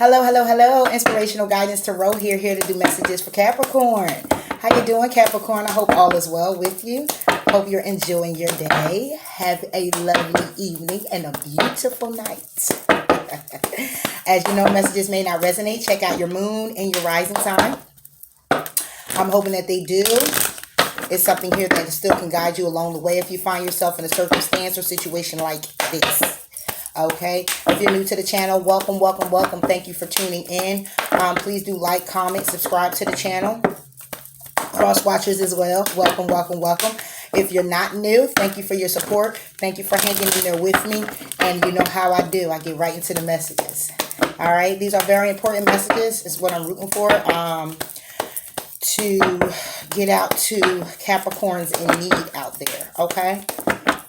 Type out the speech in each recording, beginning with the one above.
Hello, hello, hello. Inspirational Guidance Tarot here to do messages for Capricorn. How you doing, Capricorn? I hope all is well with you. Hope you're enjoying your day. Have a lovely evening and a beautiful night. As you know, messages may not resonate. Check out your moon and your rising sign. I'm hoping that they do. It's something here that still can guide you along the way if you find yourself in a circumstance or situation like this. Okay, if you're new to the channel, welcome, welcome, welcome. Thank you for tuning in. Please do like, comment, subscribe to the channel. Cross watchers as well. Welcome, welcome, welcome. If you're not new, thank you for your support. Thank you for hanging in there with me. And you know how I do. I get right into the messages. All right, these are very important messages. It's what I'm rooting for. To get out to Capricorns in need out there. Okay.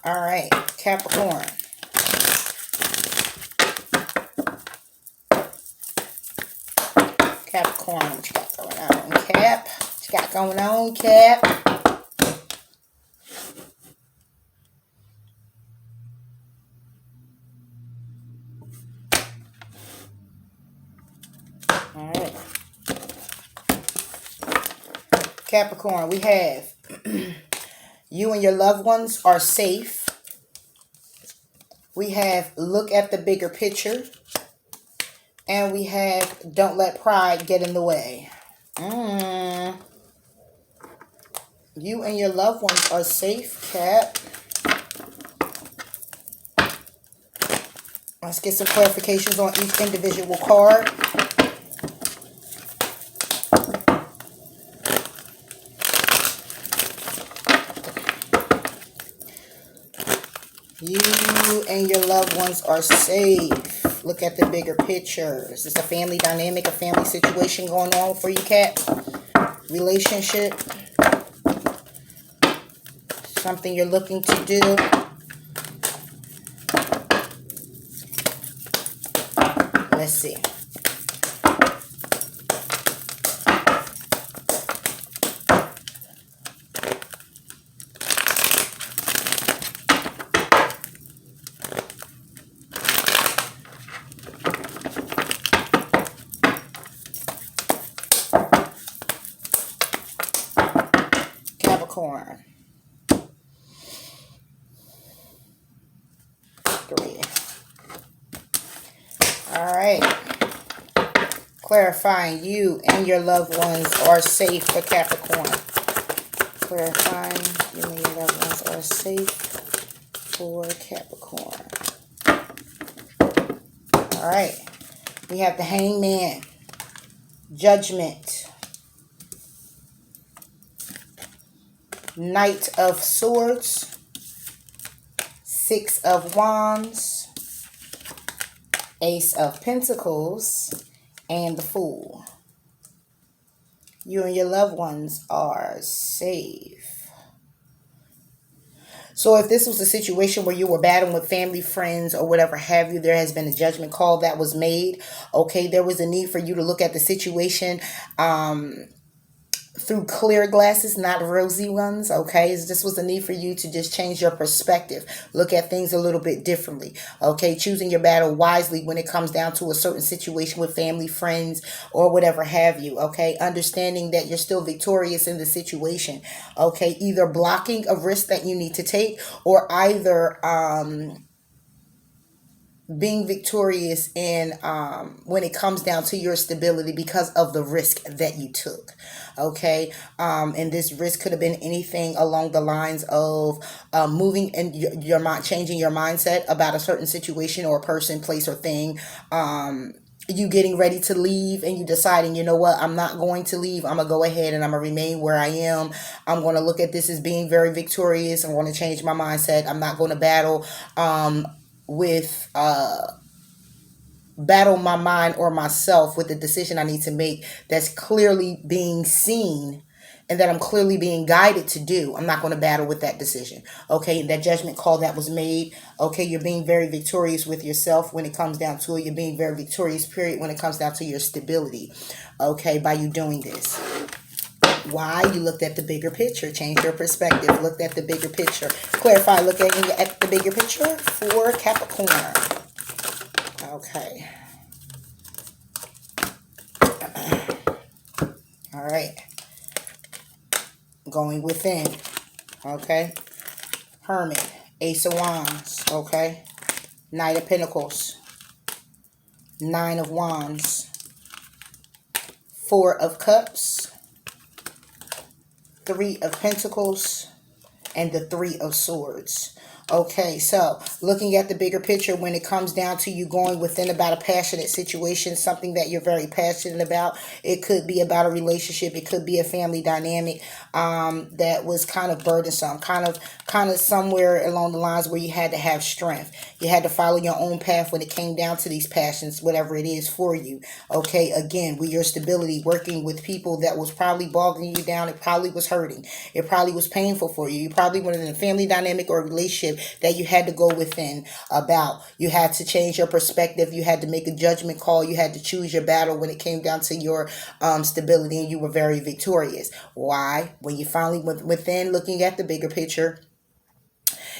All right, Capricorn. Capricorn, what you got going on, Cap? What you got going on, Cap? All right. Capricorn, we have you and your loved ones are safe. We have look at the bigger picture. And we have don't let pride get in the way. You and your loved ones are safe, Cap. Let's get some clarifications on each individual card. You and your loved ones are safe. Look at the bigger picture. Is this a family dynamic, a family situation going on for you, Cat? Relationship? Something you're looking to do? Let's see. Capricorn. 3. All right. Clarifying you and your loved ones are safe for Capricorn. Clarifying you and your loved ones are safe for Capricorn. All right. We have the Hangman. Judgment. Knight of Swords, 6 of Wands, Ace of Pentacles, and the Fool. You and your loved ones are safe. So if this was a situation where you were battling with family, friends, or whatever have you, there has been a judgment call that was made. Okay, there was a need for you to look at the situation through clear glasses, not rosy ones. Okay, this was a need for you to just change your perspective, look at things a little bit differently. Okay, choosing your battle wisely when it comes down to a certain situation with family, friends, or whatever have you. Okay, understanding that you're still victorious in the situation. Okay, either blocking a risk that you need to take, or either being victorious in when it comes down to your stability because of the risk that you took. Okay, and this risk could have been anything along the lines of moving and your mind, changing your mindset about a certain situation or person, place, or thing. You getting ready to leave and you deciding, you know what, I'm not going to leave. I'm going to go ahead and I'm going to remain where I am. I'm going to look at this as being very victorious. I'm going to change my mindset. I'm not going to battle battle my mind or myself with the decision I need to make that's clearly being seen and that I'm clearly being guided to do. I'm not going to battle with that decision. Okay, that judgment call that was made. Okay, you're being very victorious with yourself when it comes down to it. You're being very victorious, period, when it comes down to your stability. Okay, by you doing this. Why? You looked at the bigger picture, changed your perspective, looked at the bigger picture. Clarify, look at the bigger picture for Capricorn. Okay. All right. Going within. Okay. Hermit. Ace of Wands. Okay. Knight of Pentacles. Nine of Wands. Four of Cups. Three of Pentacles. And the Three of Swords. Okay, so looking at the bigger picture, when it comes down to you going within about a passionate situation, something that you're very passionate about, it could be about a relationship, it could be a family dynamic that was kind of burdensome, kind of somewhere along the lines where you had to have strength. You had to follow your own path when it came down to these passions, whatever it is for you. Okay, again, with your stability, working with people that was probably bogging you down, it probably was hurting. It probably was painful for you. You probably were in a family dynamic or a relationship that you had to go within about. You had to change your perspective. You had to make a judgment call. You had to choose your battle when it came down to your stability, and you were very victorious. Why? When you finally went within, looking at the bigger picture,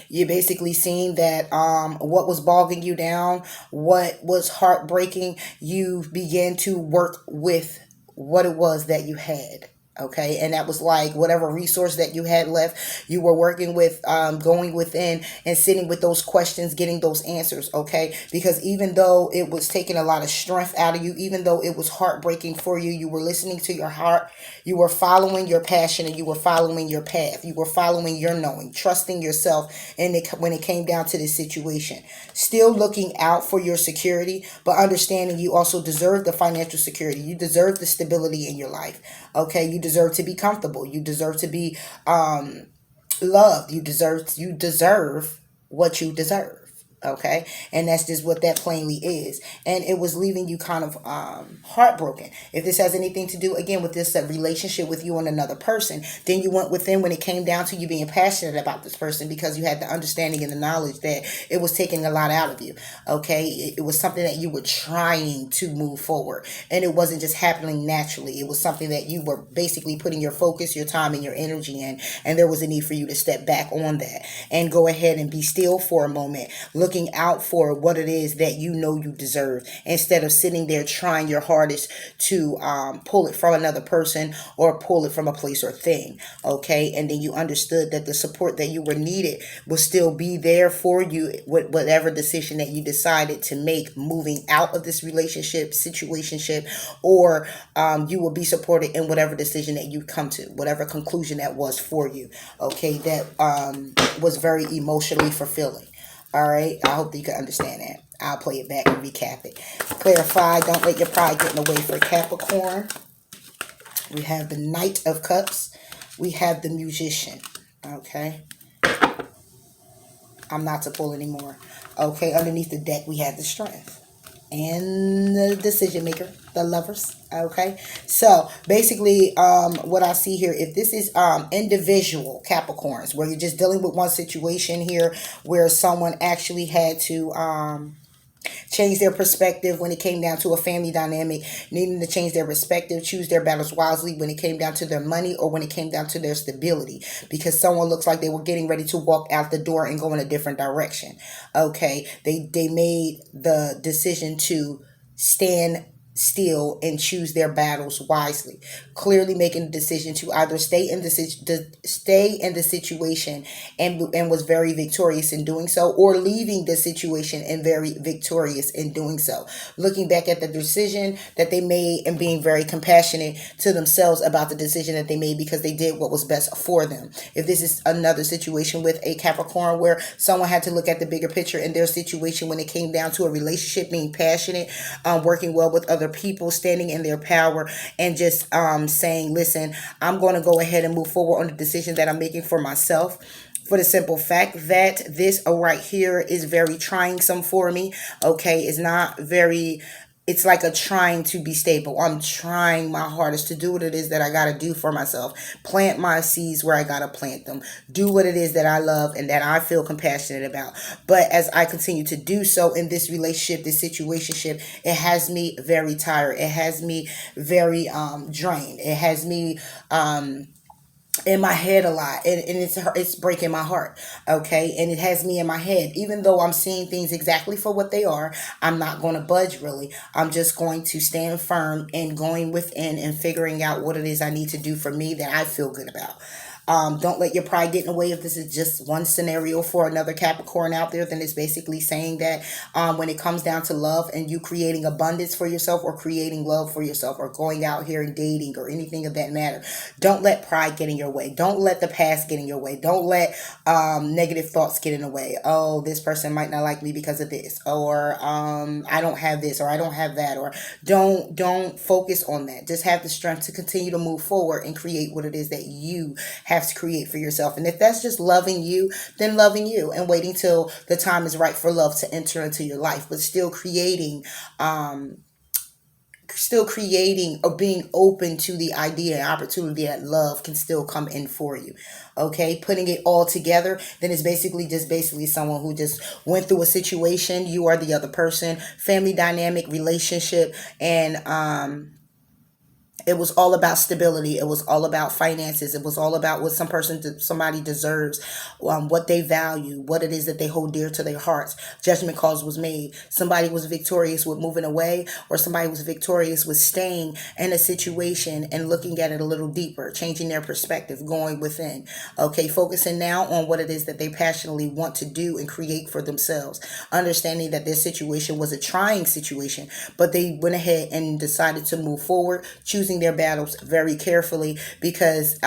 you're basically seeing that what was bogging you down, what was heartbreaking, you began to work with what it was that you had. Okay, and that was like whatever resource that you had left, you were working with, going within and sitting with those questions, getting those answers. Okay, because even though it was taking a lot of strength out of you, even though it was heartbreaking for you, you were listening to your heart, you were following your passion, and you were following your path, you were following your knowing, trusting yourself. And when it came down to this situation, still looking out for your security, but understanding you also deserve the financial security, you deserve the stability in your life. Okay, you deserve to be comfortable. You deserve to be loved. You deserve what you deserve. Okay, and that's just what that plainly is. And it was leaving you kind of heartbroken. If this has anything to do again with this relationship with you and another person, then you went within when it came down to you being passionate about this person, because you had the understanding and the knowledge that it was taking a lot out of you. Okay, it was something that you were trying to move forward, and it wasn't just happening naturally. It was something that you were basically putting your focus, your time, and your energy in, and there was a need for you to step back on that and go ahead and be still for a moment, looking out for what it is that you know you deserve, instead of sitting there trying your hardest to pull it from another person or pull it from a place or thing. Okay, and then you understood that the support that you were needed will still be there for you with whatever decision that you decided to make moving out of this relationship, situationship, or you will be supported in whatever decision that you come to, whatever conclusion that was for you. Okay, that was very emotionally fulfilling. All right, I hope that you can understand that. I'll play it back and recap it. Clarify, don't let your pride get in the way for Capricorn. We have the Knight of Cups. We have the Musician. Okay. I'm not to pull anymore. Okay, underneath the deck, we have the Strength and the Decision Maker, the Lovers. Okay, so basically what I see here, if this is individual Capricorns, where you're just dealing with one situation here where someone actually had to change their perspective when it came down to a family dynamic, needing to change their perspective, choose their battles wisely when it came down to their money or when it came down to their stability, because someone looks like they were getting ready to walk out the door and go in a different direction. Okay, they made the decision to stand still and choose their battles wisely, clearly making the decision to either stay in the situation and was very victorious in doing so, or leaving the situation and very victorious in doing so, looking back at the decision that they made and being very compassionate to themselves about the decision that they made, because they did what was best for them. If this is another situation with a Capricorn where someone had to look at the bigger picture in their situation when it came down to a relationship, being passionate, working well with other people, standing in their power, and just saying, listen, I'm going to go ahead and move forward on the decision that I'm making for myself, for the simple fact that this right here is very trying some for me. Okay, it's not very, it's like a trying to be stable. I'm trying my hardest to do what it is that I got to do for myself. Plant my seeds where I got to plant them. Do what it is that I love and that I feel compassionate about. But as I continue to do so in this relationship, this situationship, it has me very tired. It has me very drained. It has me in my head a lot, and it's breaking my heart. Okay, and it has me in my head, even though I'm seeing things exactly for what they are. I'm not going to budge, really. I'm just going to stand firm and going within and figuring out what it is I need to do for me that I feel good about. Don't let your pride get in the way. If this is just one scenario for another Capricorn out there, then it's basically saying that when it comes down to love and you creating abundance for yourself or creating love for yourself or going out here and dating or anything of that matter, don't let pride get in your way. Don't let the past get in your way. Don't let negative thoughts get in the way. Oh, this person might not like me because of this, or I don't have this, or I don't have that, or don't focus on that. Just have the strength to continue to move forward and create what it is that you have to create for yourself. And if that's just loving you, then loving you and waiting till the time is right for love to enter into your life, but still creating or being open to the idea and opportunity that love can still come in for you. Okay, putting it all together, then it's basically someone who just went through a situation. You are the other person, family dynamic, relationship, and it was all about stability. It was all about finances. It was all about what somebody deserves, what they value, what it is that they hold dear to their hearts. Judgment calls was made. Somebody was victorious with moving away, or somebody was victorious with staying in a situation and looking at it a little deeper, changing their perspective, going within. Okay, focusing now on what it is that they passionately want to do and create for themselves. Understanding that their situation was a trying situation, but they went ahead and decided to move forward, choosing their battles very carefully, because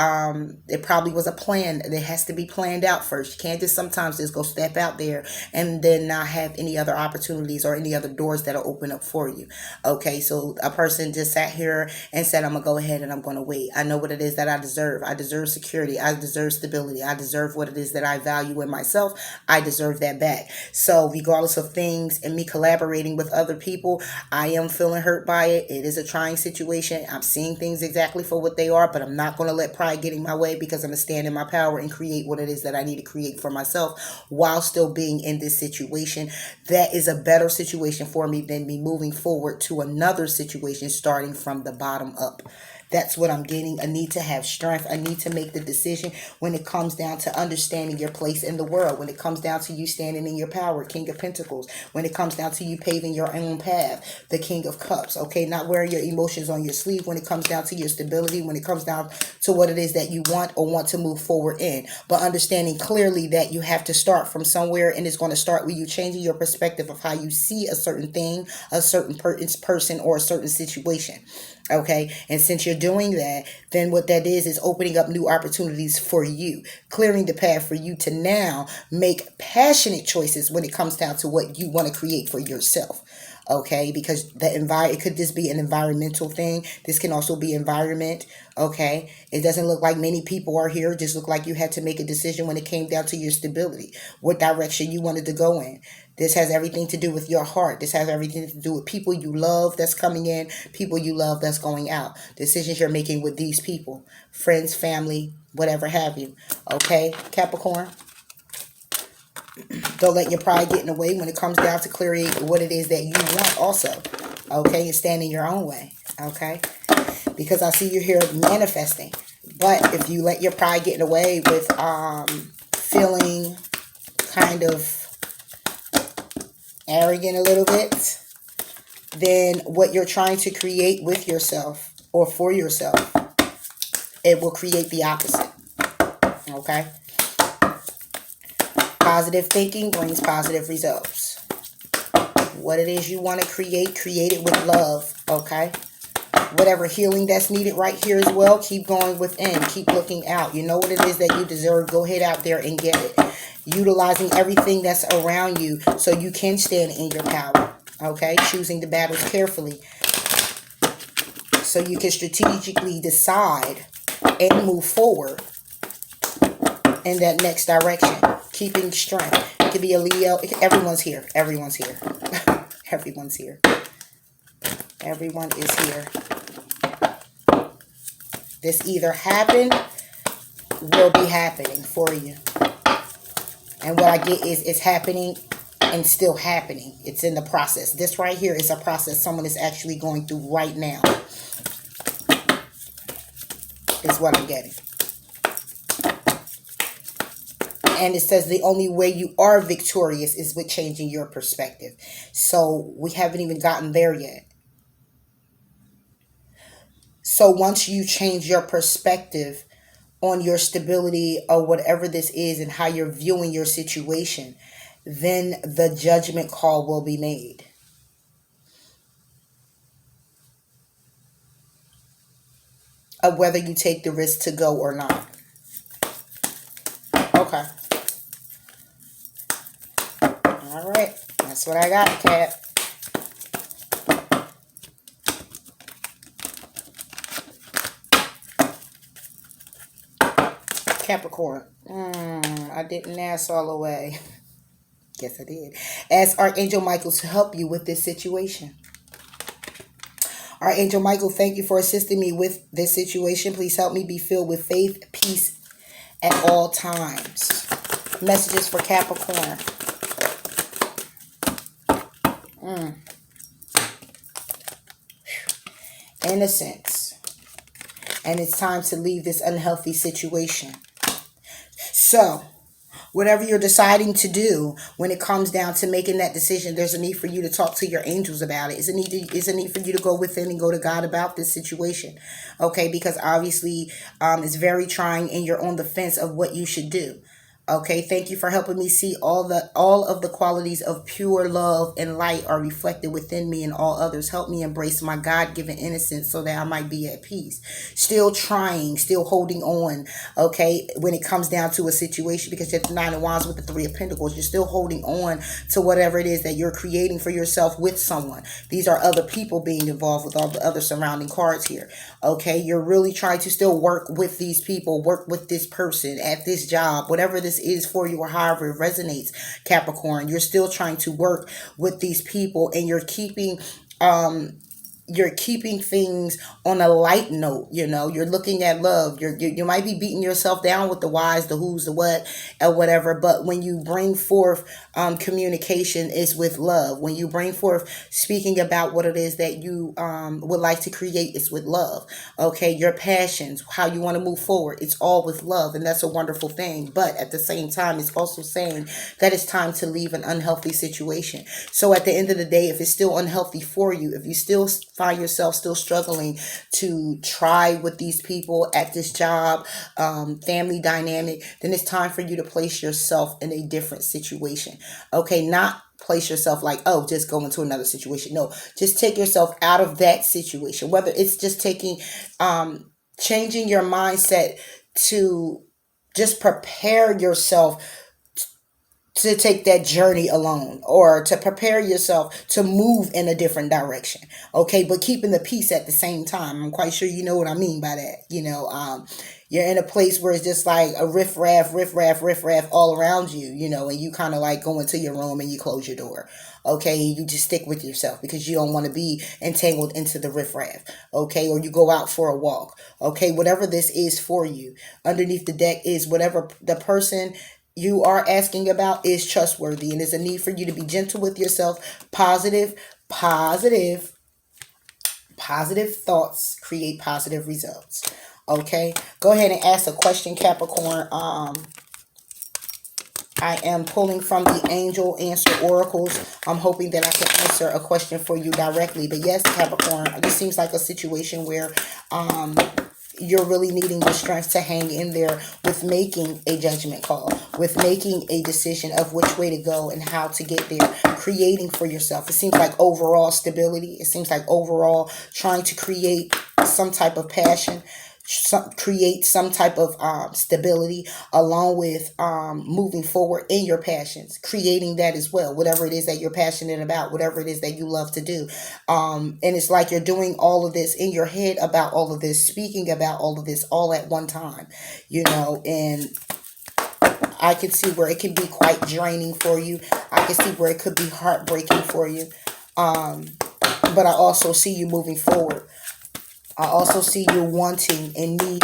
it probably was a plan. It has to be planned out first. You can't just sometimes just go step out there and then not have any other opportunities or any other doors that'll open up for you. Okay, so a person just sat here and said, I'm gonna go ahead and I'm gonna wait. I know what it is that I deserve. I deserve security. I deserve stability. I deserve what it is that I value in myself. I deserve that back. So regardless of things and me collaborating with other people, I am feeling hurt by it. It is a trying situation. I'm seeing things exactly for what they are, but I'm not going to let pride get in my way, because I'm going to stand in my power and create what it is that I need to create for myself while still being in this situation. That is a better situation for me than me moving forward to another situation starting from the bottom up. That's what I'm getting. I need to have strength. I need to make the decision when it comes down to understanding your place in the world. When it comes down to you standing in your power, King of Pentacles. When it comes down to you paving your own path, the King of Cups. Okay, not wearing your emotions on your sleeve. When it comes down to your stability. When it comes down to what it is that you want or want to move forward in. But understanding clearly that you have to start from somewhere, and it's going to start with you changing your perspective of how you see a certain thing, a certain person, or a certain situation. Okay, and since you're doing that, then what that is opening up new opportunities for you, clearing the path for you to now make passionate choices when it comes down to what you want to create for yourself. Okay, because it could just be an environmental thing. This can also be environment. Okay, it doesn't look like many people are here. It just look like you had to make a decision when it came down to your stability, what direction you wanted to go in. This has everything to do with your heart. This has everything to do with people you love that's coming in, people you love that's going out. Decisions you're making with these people, friends, family, whatever have you. Okay, Capricorn? Don't let your pride get in the way when it comes down to clearing what it is that you want also. Okay, and stand in your own way. Okay, because I see you here manifesting. But if you let your pride get in the way with feeling kind of arrogant a little bit, then what you're trying to create with yourself or for yourself, it will create the opposite. Okay? Positive thinking brings positive results. What it is you want to create, create it with love. Okay? Whatever healing that's needed right here as well, keep going within. Keep looking out. You know what it is that you deserve. Go ahead out there and get it. Utilizing everything that's around you so you can stand in your power. Okay? Choosing the battles carefully so you can strategically decide and move forward in that next direction. Keeping strength. It could be a Leo. Everyone's here. Everyone's here. Everyone's here. Everyone is here. This either happened, will be happening for you. And what I get is it's happening and still happening. It's in the process. This right here is a process someone is actually going through right now. Is what I'm getting. And it says the only way you are victorious is with changing your perspective. So we haven't even gotten there yet. So once you change your perspective on your stability or whatever this is and how you're viewing your situation, then the judgment call will be made of whether you take the risk to go or not. Okay. All right. That's what I got, Cap. Capricorn. I didn't ask all the way. Yes, I did. Ask Archangel Michael to help you with this situation. Archangel Michael, thank you for assisting me with this situation. Please help me be filled with faith, peace at all times. Messages for Capricorn. Innocence. And it's time to leave this unhealthy situation. So, whatever you're deciding to do, when it comes down to making that decision, there's a need for you to talk to your angels about it. It's a need for you to go within and go to God about this situation. Okay, because obviously it's very trying and you're on the fence of what you should do. Okay, thank you for helping me see all of the qualities of pure love and light are reflected within me and all others. Help me embrace my God-given innocence so that I might be at peace. Still trying, still holding on, okay, when it comes down to a situation, because you have the Nine of Wands with the Three of Pentacles. You're still holding on to whatever it is that you're creating for yourself with someone. These are other people being involved with all the other surrounding cards here. Okay, you're really trying to still work with these people, work with this person at this job, whatever this is for you or however it resonates, Capricorn. You're still trying to work with these people and you're keeping things on a light note. You're looking at love. You might be beating yourself down with the whys, the who's, the what, or whatever, but when you bring forth communication, is with love. When you bring forth speaking about what it is that you would like to create, is with love. Okay, your passions, how you want to move forward, it's all with love, and that's a wonderful thing. But at the same time, it's also saying that it's time to leave an unhealthy situation. So at the end of the day, if it's still unhealthy for you, if you still find yourself still struggling to try with these people at this job, family dynamic, then it's time for you to place yourself in a different situation. Okay, not place yourself like, oh, just go into another situation. No, just take yourself out of that situation. Whether it's just changing your mindset to just prepare yourself to take that journey alone, or to prepare yourself to move in a different direction. Okay, but keeping the peace at the same time. I'm quite sure you know what I mean by that. You're in a place where it's just like a riff-raff all around you, and you kind of like go into your room and you close your door. Okay, you just stick with yourself because you don't want to be entangled into the riff-raff. Okay, or you go out for a walk. Okay, whatever this is for you. Underneath the deck is whatever the person you are asking about is trustworthy, and there's a need for you to be gentle with yourself. Positive thoughts create positive results. Okay, go ahead and ask a question, Capricorn. I am pulling from the Angel Answer Oracles. I'm hoping that I can answer a question for you directly. But yes, Capricorn, this seems like a situation where you're really needing the strength to hang in there with making a judgment call, with making a decision of which way to go and how to get there, creating for yourself. It seems like overall stability. It seems like overall trying to create some type of passion, create some type of stability, along with moving forward in your passions, creating that as well, whatever it is that you're passionate about, whatever it is that you love to do. And it's like you're doing all of this in your head about all of this, speaking about all of this all at one time, and I can see where it can be quite draining for you. I can see where it could be heartbreaking for you. But I also see you moving forward. I also see you wanting and needing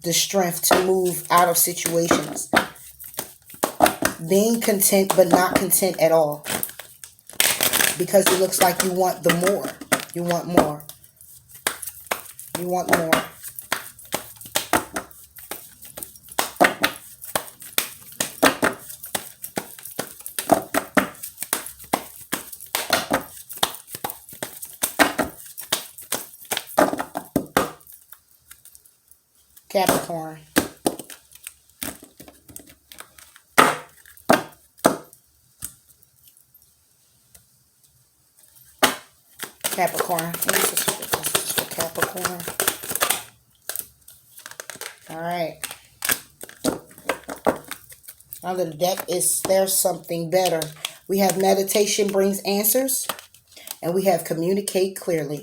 the strength to move out of situations. Being content but not content at all. Because it looks like you want the more. You want more. You want more. Capricorn. Capricorn. This is for Capricorn. All right. Under the deck is there's something better. We have meditation brings answers, and we have communicate clearly.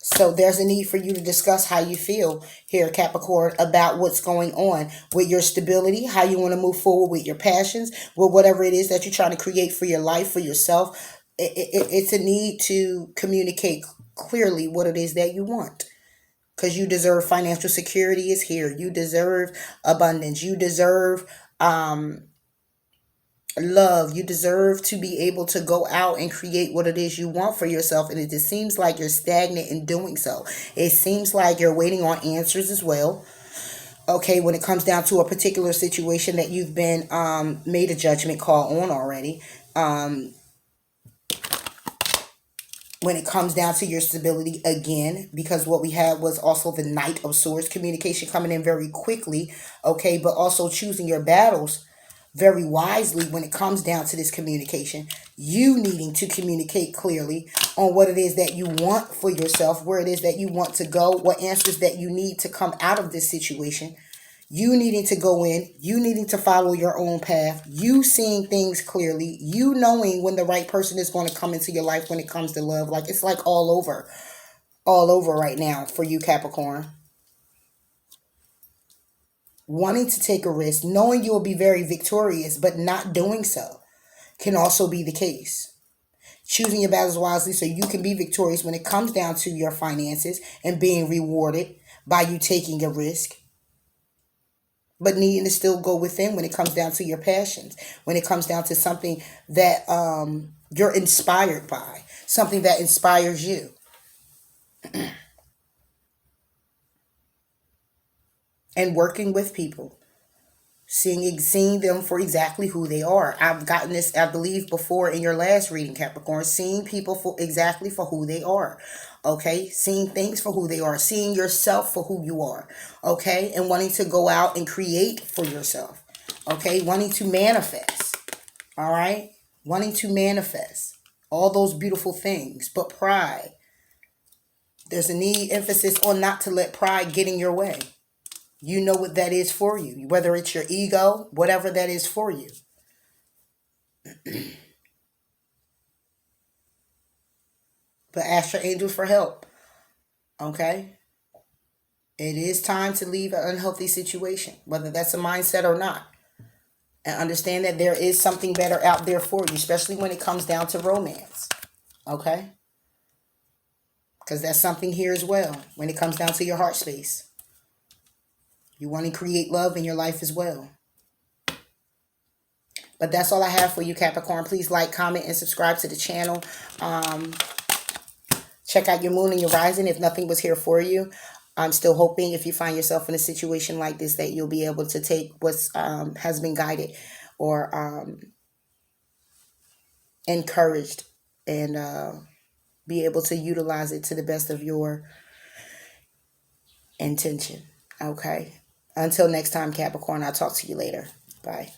So there's a need for you to discuss how you feel here, Capricorn, about what's going on with your stability, how you want to move forward with your passions, with whatever it is that you're trying to create for your life, for yourself. It's a need to communicate clearly what it is that you want. Because you deserve financial security is here. You deserve abundance. You deserve love. You deserve to be able to go out and create what it is you want for yourself. And it just seems like you're stagnant in doing so. It seems like you're waiting on answers as well. Okay, when it comes down to a particular situation that you've been made a judgment call on already. When it comes down to your stability again, because what we had was also the Knight of Swords, communication coming in very quickly, okay, but also choosing your battles very wisely when it comes down to this communication. You needing to communicate clearly on what it is that you want for yourself, where it is that you want to go, what answers that you need to come out of this situation. You needing to go in, you needing to follow your own path, you seeing things clearly, you knowing when the right person is going to come into your life when it comes to love. Like, it's like all over right now for you, Capricorn. Wanting to take a risk, knowing you will be very victorious, but not doing so can also be the case. Choosing your battles wisely so you can be victorious when it comes down to your finances and being rewarded by you taking a risk. But needing to still go within when it comes down to your passions, when it comes down to something that you're inspired by, something that inspires you. And working with people, seeing them for exactly who they are. I've gotten this, I believe, before in your last reading, Capricorn. Seeing people for exactly for who they are. Okay, seeing things for who they are, seeing yourself for who you are. Okay, and wanting to go out and create for yourself. Okay, wanting to manifest. All right, wanting to manifest all those beautiful things. But pride, there's a need, emphasis on not to let pride get in your way. You know what that is for you, whether it's your ego, whatever that is for you. But ask your angels for help. Okay? It is time to leave an unhealthy situation, whether that's a mindset or not. And understand that there is something better out there for you, especially when it comes down to romance. Okay? Because that's something here as well when it comes down to your heart space. You want to create love in your life as well. But that's all I have for you, Capricorn. Please like, comment, and subscribe to the channel. Check out your moon and your rising if nothing was here for you. I'm still hoping if you find yourself in a situation like this that you'll be able to take what's has been guided or encouraged and be able to utilize it to the best of your intention. Okay. Until next time, Capricorn, I'll talk to you later. Bye.